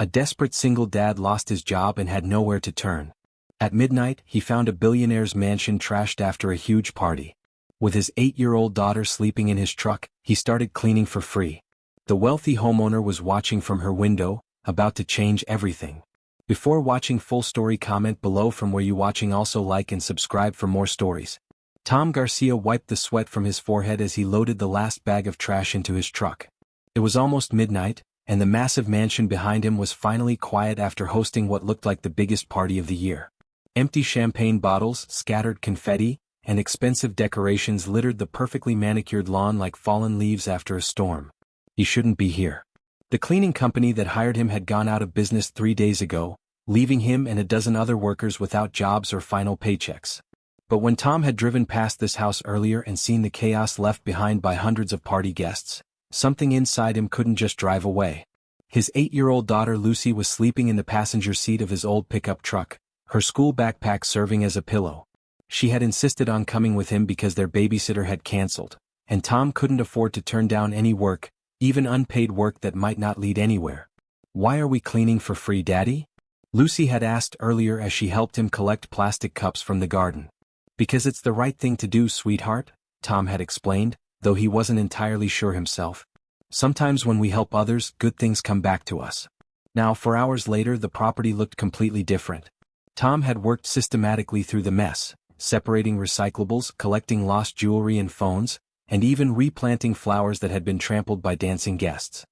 A desperate single dad lost his job and had nowhere to turn. At midnight, he found a billionaire's mansion trashed after a huge party. With his 8-year-old daughter sleeping in his truck, he started cleaning for free. The wealthy homeowner was watching from her window, about to change everything. Before watching full story, comment below from where you watching. Also like and subscribe for more stories. Tom Garcia wiped the sweat from his forehead as he loaded the last bag of trash into his truck. It was almost midnight, and the massive mansion behind him was finally quiet after hosting what looked like the biggest party of the year. Empty champagne bottles, scattered confetti, and expensive decorations littered the perfectly manicured lawn like fallen leaves after a storm. He shouldn't be here. The cleaning company that hired him had gone out of business 3 days ago, leaving him and a dozen other workers without jobs or final paychecks. But when Tom had driven past this house earlier and seen the chaos left behind by hundreds of party guests, something inside him couldn't just drive away. His 8-year-old daughter Lucy was sleeping in the passenger seat of his old pickup truck, her school backpack serving as a pillow. She had insisted on coming with him because their babysitter had canceled, and Tom couldn't afford to turn down any work, even unpaid work that might not lead anywhere. "Why are we cleaning for free, Daddy?" Lucy had asked earlier as she helped him collect plastic cups from the garden. "Because it's the right thing to do, sweetheart," Tom had explained, though he wasn't entirely sure himself. "Sometimes when we help others, good things come back to us." Now, 4 hours later, the property looked completely different. Tom had worked systematically through the mess, separating recyclables, collecting lost jewelry and phones, and even replanting flowers that had been trampled by dancing guests.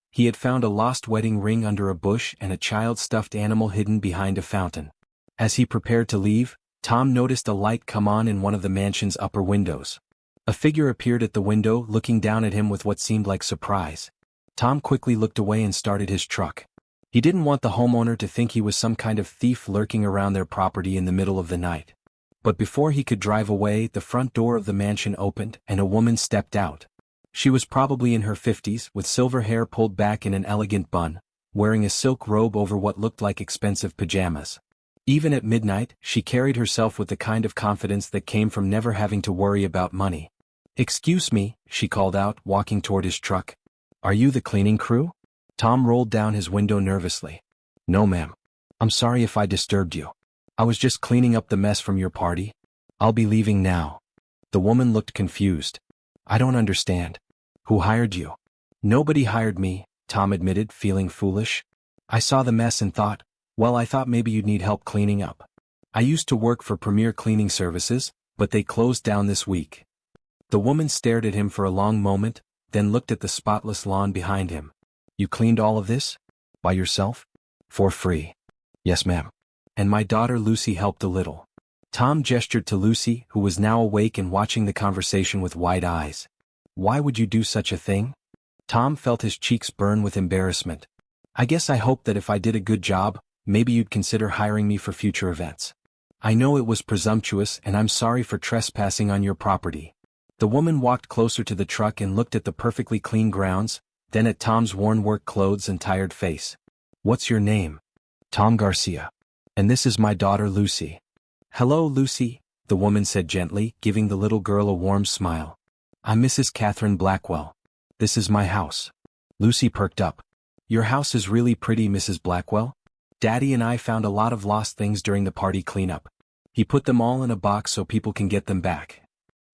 He had found a lost wedding ring under a bush and a child's stuffed animal hidden behind a fountain. As he prepared to leave, Tom noticed a light come on in one of the mansion's upper windows. A figure appeared at the window, looking down at him with what seemed like surprise. Tom quickly looked away and started his truck. He didn't want the homeowner to think he was some kind of thief lurking around their property in the middle of the night. But before he could drive away, the front door of the mansion opened and a woman stepped out. She was probably in her 50s, with silver hair pulled back in an elegant bun, wearing a silk robe over what looked like expensive pajamas. Even at midnight, she carried herself with the kind of confidence that came from never having to worry about money. "Excuse me," she called out, walking toward his truck. "Are you the cleaning crew?" Tom rolled down his window nervously. "No, ma'am. I'm sorry if I disturbed you. I was just cleaning up the mess from your party. I'll be leaving now." The woman looked confused. "I don't understand. Who hired you?" "Nobody hired me," Tom admitted, feeling foolish. "I saw the mess and thought, well, I thought maybe you'd need help cleaning up. I used to work for Premier Cleaning Services, but they closed down this week." The woman stared at him for a long moment, then looked at the spotless lawn behind him. "You cleaned all of this? By yourself? For free?" "Yes, ma'am. And my daughter Lucy helped a little." Tom gestured to Lucy, who was now awake and watching the conversation with wide eyes. "Why would you do such a thing?" Tom felt his cheeks burn with embarrassment. "I guess I hoped that if I did a good job, maybe you'd consider hiring me for future events. I know it was presumptuous and I'm sorry for trespassing on your property." The woman walked closer to the truck and looked at the perfectly clean grounds, then at Tom's worn work clothes and tired face. "What's your name?" "Tom Garcia. And this is my daughter Lucy." "Hello, Lucy," the woman said gently, giving the little girl a warm smile. "I'm Mrs. Catherine Blackwell. This is my house." Lucy perked up. "Your house is really pretty, Mrs. Blackwell. Daddy and I found a lot of lost things during the party cleanup. He put them all in a box so people can get them back."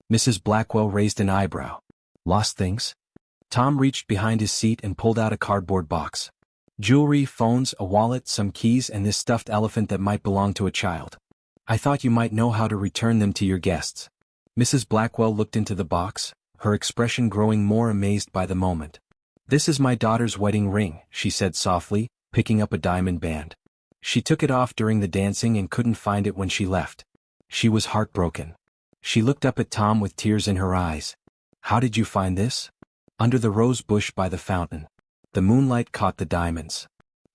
Mrs. Blackwell raised an eyebrow. "Lost things?" Tom reached behind his seat and pulled out a cardboard box. "Jewelry, phones, a wallet, some keys, and this stuffed elephant that might belong to a child. I thought you might know how to return them to your guests." Mrs. Blackwell looked into the box, her expression growing more amazed by the moment. "This is my daughter's wedding ring," she said softly, picking up a diamond band. "She took it off during the dancing and couldn't find it when she left. She was heartbroken." She looked up at Tom with tears in her eyes. "How did you find this?" "Under the rose bush by the fountain. The moonlight caught the diamonds."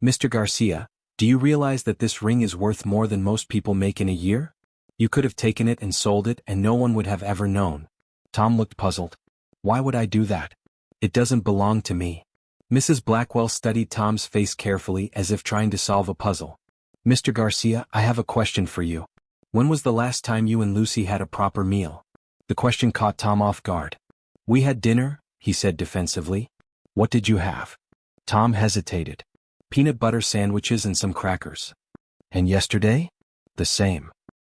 "Mr. Garcia, do you realize that this ring is worth more than most people make in a year? You could have taken it and sold it and no one would have ever known." Tom looked puzzled. "Why would I do that? It doesn't belong to me." Mrs. Blackwell studied Tom's face carefully as if trying to solve a puzzle. "Mr. Garcia, I have a question for you. When was the last time you and Lucy had a proper meal?" The question caught Tom off guard. "We had dinner," he said defensively. "What did you have?" Tom hesitated. Peanut butter sandwiches and some crackers. And yesterday? The same.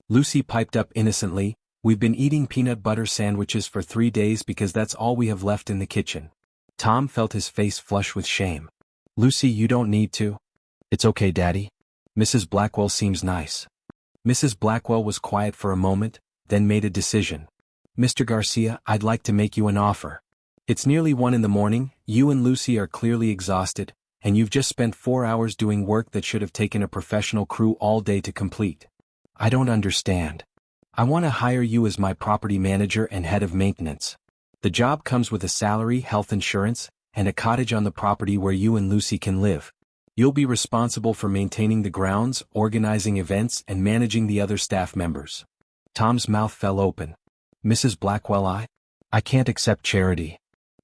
Lucy piped up innocently, we've been eating peanut butter sandwiches for 3 days because that's all we have left in the kitchen. Tom felt his face flush with shame. Lucy, you don't need to. It's okay, Daddy. Mrs. Blackwell seems nice. Mrs. Blackwell was quiet for a moment, then made a decision. Mr. Garcia, I'd like to make you an offer. It's nearly 1 in the morning, you and Lucy are clearly exhausted, and you've just spent 4 hours doing work that should have taken a professional crew all day to complete. I don't understand. I want to hire you as my property manager and head of maintenance. The job comes with a salary, health insurance, and a cottage on the property where you and Lucy can live. You'll be responsible for maintaining the grounds, organizing events, and managing the other staff members. Tom's mouth fell open. Mrs. Blackwell, I can't accept charity.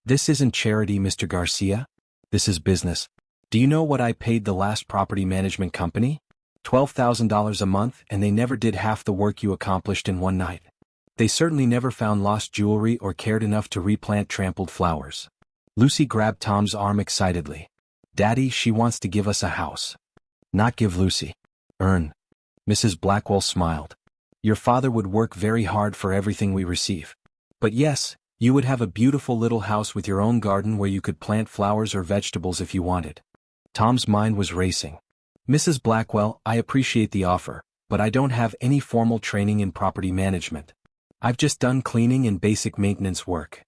This isn't charity, Mr. Garcia. This is business. Do you know what I paid the last property management company? $12,000 a month, and they never did half the work you accomplished in one night. They certainly never found lost jewelry or cared enough to replant trampled flowers. Lucy grabbed Tom's arm excitedly. Daddy, she wants to give us a house. Not give Lucy. Earn. Mrs. Blackwell smiled. Your father would work very hard for everything we receive. But yes, you would have a beautiful little house with your own garden where you could plant flowers or vegetables if you wanted. Tom's mind was racing. Mrs. Blackwell, I appreciate the offer, but I don't have any formal training in property management. I've just done cleaning and basic maintenance work.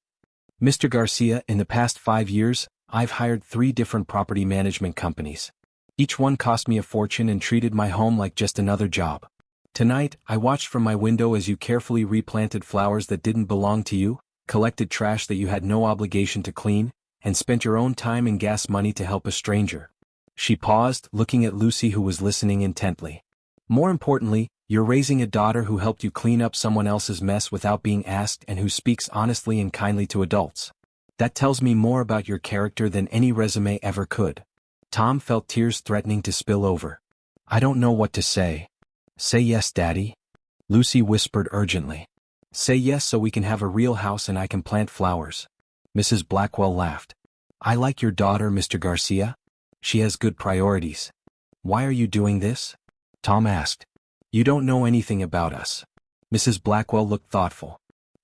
Mr. Garcia, in the past 5 years, I've hired 3 different property management companies. Each one cost me a fortune and treated my home like just another job. Tonight, I watched from my window as you carefully replanted flowers that didn't belong to you, collected trash that you had no obligation to clean, and spent your own time and gas money to help a stranger. She paused, looking at Lucy, who was listening intently. More importantly, you're raising a daughter who helped you clean up someone else's mess without being asked and who speaks honestly and kindly to adults. That tells me more about your character than any resume ever could. Tom felt tears threatening to spill over. I don't know what to say. Say yes, Daddy. Lucy whispered urgently. Say yes so we can have a real house and I can plant flowers. Mrs. Blackwell laughed. I like your daughter, Mr. Garcia. She has good priorities. Why are you doing this? Tom asked. You don't know anything about us. Mrs. Blackwell looked thoughtful.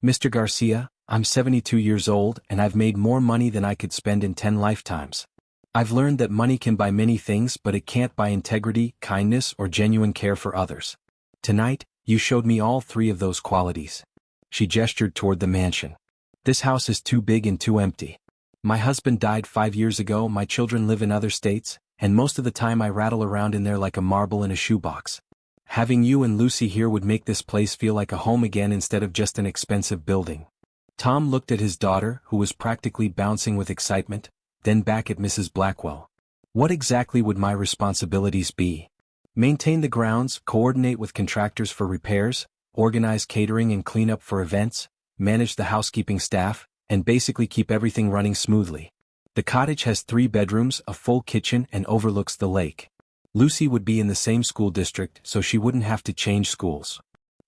Mr. Garcia, I'm 72 years old and I've made more money than I could spend in 10 lifetimes. I've learned that money can buy many things, but it can't buy integrity, kindness, or genuine care for others. Tonight, you showed me all 3 of those qualities. She gestured toward the mansion. This house is too big and too empty. My husband died 5 years ago, my children live in other states, and most of the time I rattle around in there like a marble in a shoebox. Having you and Lucy here would make this place feel like a home again instead of just an expensive building. Tom looked at his daughter, who was practically bouncing with excitement, then back at Mrs. Blackwell. What exactly would my responsibilities be? Maintain the grounds, coordinate with contractors for repairs, organize catering and clean up for events, manage the housekeeping staff, and basically keep everything running smoothly. The cottage has 3 bedrooms, a full kitchen, and overlooks the lake. Lucy would be in the same school district, so she wouldn't have to change schools.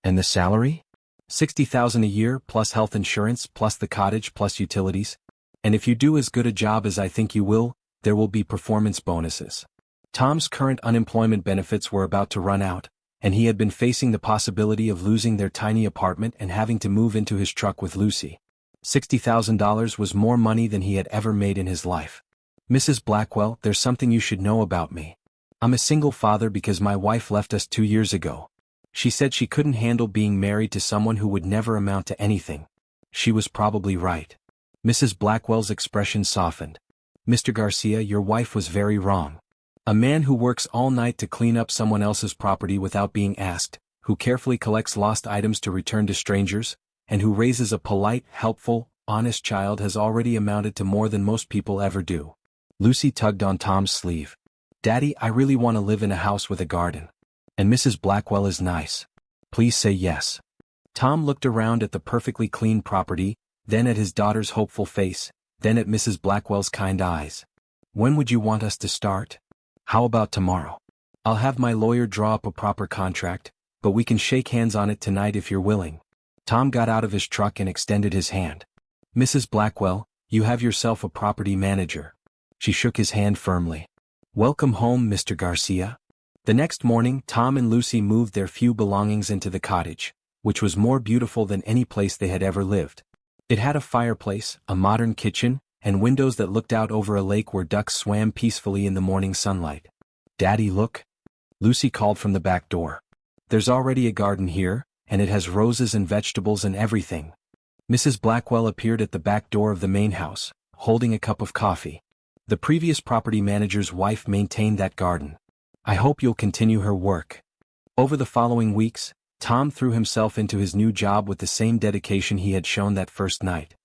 And the salary? $60,000 a year, plus health insurance, plus the cottage, plus utilities. And if you do as good a job as I think you will, there will be performance bonuses. Tom's current unemployment benefits were about to run out, and he had been facing the possibility of losing their tiny apartment and having to move into his truck with Lucy. $60,000 was more money than he had ever made in his life. Mrs. Blackwell, there's something you should know about me. I'm a single father because my wife left us 2 years ago. She said she couldn't handle being married to someone who would never amount to anything. She was probably right. Mrs. Blackwell's expression softened. Mr. Garcia, your wife was very wrong. A man who works all night to clean up someone else's property without being asked, who carefully collects lost items to return to strangers, and who raises a polite, helpful, honest child has already amounted to more than most people ever do. Lucy tugged on Tom's sleeve. Daddy, I really want to live in a house with a garden. And Mrs. Blackwell is nice. Please say yes. Tom looked around at the perfectly clean property, then at his daughter's hopeful face, then at Mrs. Blackwell's kind eyes. When would you want us to start? How about tomorrow? I'll have my lawyer draw up a proper contract, but we can shake hands on it tonight if you're willing. Tom got out of his truck and extended his hand. Mrs. Blackwell, you have yourself a property manager. She shook his hand firmly. "Welcome home, Mr. Garcia." The next morning, Tom and Lucy moved their few belongings into the cottage, which was more beautiful than any place they had ever lived. It had a fireplace, a modern kitchen, and windows that looked out over a lake where ducks swam peacefully in the morning sunlight. "Daddy, look," Lucy called from the back door. "There's already a garden here, and it has roses and vegetables and everything." Mrs. Blackwell appeared at the back door of the main house, holding a cup of coffee. "The previous property manager's wife maintained that garden. I hope you'll continue her work." Over the following weeks, Tom threw himself into his new job with the same dedication he had shown that first night.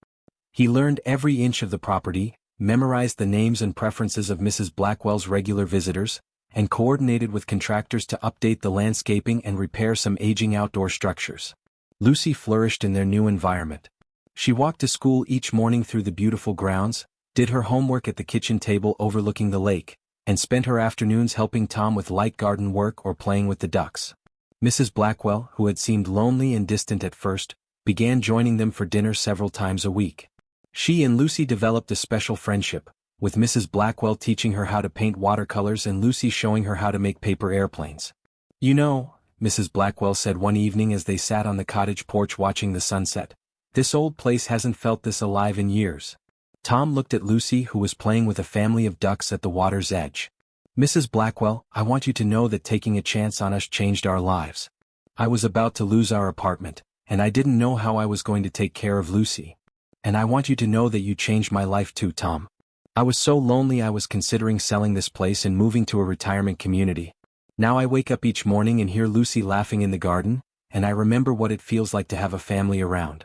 He learned every inch of the property, memorized the names and preferences of Mrs. Blackwell's regular visitors, and coordinated with contractors to update the landscaping and repair some aging outdoor structures. Lucy flourished in their new environment. She walked to school each morning through the beautiful grounds, did her homework at the kitchen table overlooking the lake, and spent her afternoons helping Tom with light garden work or playing with the ducks. Mrs. Blackwell, who had seemed lonely and distant at first, began joining them for dinner several times a week. She and Lucy developed a special friendship, with Mrs. Blackwell teaching her how to paint watercolors and Lucy showing her how to make paper airplanes. "You know," Mrs. Blackwell said one evening as they sat on the cottage porch watching the sunset, "this old place hasn't felt this alive in years." Tom looked at Lucy, who was playing with a family of ducks at the water's edge. "Mrs. Blackwell, I want you to know that taking a chance on us changed our lives. I was about to lose our apartment, and I didn't know how I was going to take care of Lucy. And I want you to know that you changed my life too, Tom. I was so lonely I was considering selling this place and moving to a retirement community. Now I wake up each morning and hear Lucy laughing in the garden, and I remember what it feels like to have a family around."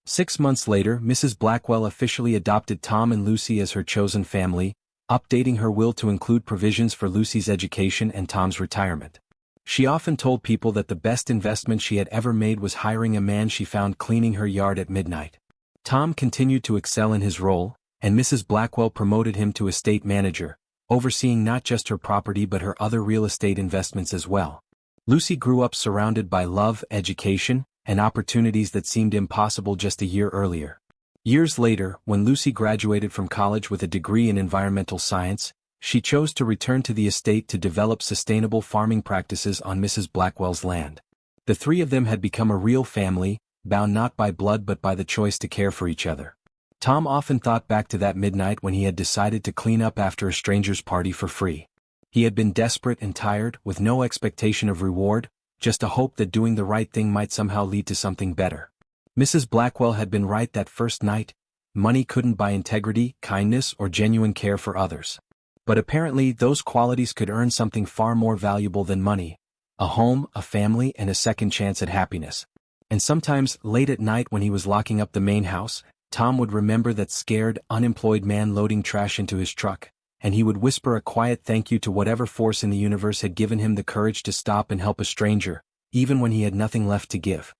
6 months later, Mrs. Blackwell officially adopted Tom and Lucy as her chosen family, updating her will to include provisions for Lucy's education and Tom's retirement. She often told people that the best investment she had ever made was hiring a man she found cleaning her yard at midnight. Tom continued to excel in his role, and Mrs. Blackwell promoted him to estate manager, overseeing not just her property but her other real estate investments as well. Lucy grew up surrounded by love, education, and opportunities that seemed impossible just a year earlier. Years later, when Lucy graduated from college with a degree in environmental science, she chose to return to the estate to develop sustainable farming practices on Mrs. Blackwell's land. The three of them had become a real family, bound not by blood but by the choice to care for each other. Tom often thought back to that midnight when he had decided to clean up after a stranger's party for free. He had been desperate and tired, with no expectation of reward, just a hope that doing the right thing might somehow lead to something better. Mrs. Blackwell had been right that first night. Money couldn't buy integrity, kindness, or genuine care for others. But apparently those qualities could earn something far more valuable than money: a home, a family, and a second chance at happiness. And sometimes, late at night when he was locking up the main house, Tom would remember that scared, unemployed man loading trash into his truck, and he would whisper a quiet thank you to whatever force in the universe had given him the courage to stop and help a stranger, even when he had nothing left to give.